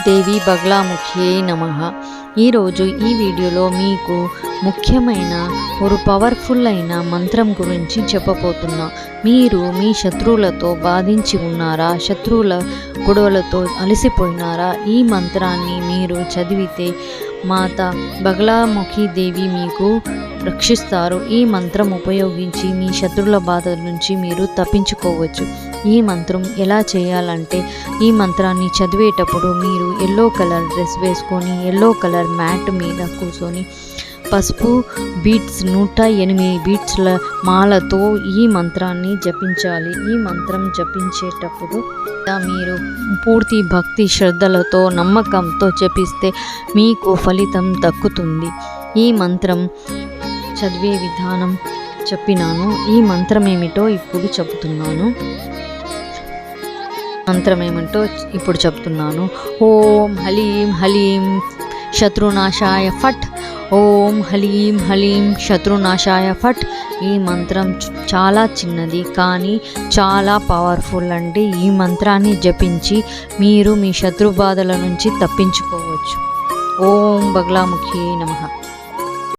దేవి బగలాముఖియై నమః. ఈరోజు ఈ వీడియోలో మీకు ముఖ్యమైన ఒక పవర్ఫుల్ అయిన మంత్రం గురించి చెప్పబోతున్నా. మీరు మీ శత్రువులతో బాధించి ఉన్నారా? శత్రువుల గొడవలతో అలసిపోయినారా? ఈ మంత్రాన్ని మీరు చదివితే మాత బగలాముఖి దేవి మీకు రక్షిస్తారు. ఈ మంత్రం ఉపయోగించి మీ శత్రువుల బాధల నుంచి మీరు తప్పించుకోవచ్చు. ఈ మంత్రం ఎలా చేయాలంటే, ఈ మంత్రాన్ని చదివేటప్పుడు మీరు ఎల్లో కలర్ డ్రెస్ వేసుకొని ఎల్లో కలర్ మ్యాట్ మీద కూర్చొని పసుపు బీట్స్ 108 బీట్స్ల మాలతో ఈ మంత్రాన్ని జపించాలి. ఈ మంత్రం జపించేటప్పుడు మీరు పూర్తి భక్తి శ్రద్ధలతో నమ్మకంతో జపిస్తే మీకు ఫలితం దక్కుతుంది. ఈ మంత్రం చదివే విధానం చెప్పినాను. ఈ మంత్రం ఏమిటో ఇప్పుడు చెప్తున్నాను. ఓం హలీం హలీం శత్రునాశాయ ఫట్. ఓం హలీం హలీం శత్రునాశాయ ఫట్. ఈ మంత్రం చాలా చిన్నది కానీ చాలా పవర్ఫుల్ అండి. ఈ మంత్రాన్ని జపించి మీరు మీ శత్రు బాధల నుంచి తప్పించుకోవచ్చు. ఓం బగలాముఖి నమః.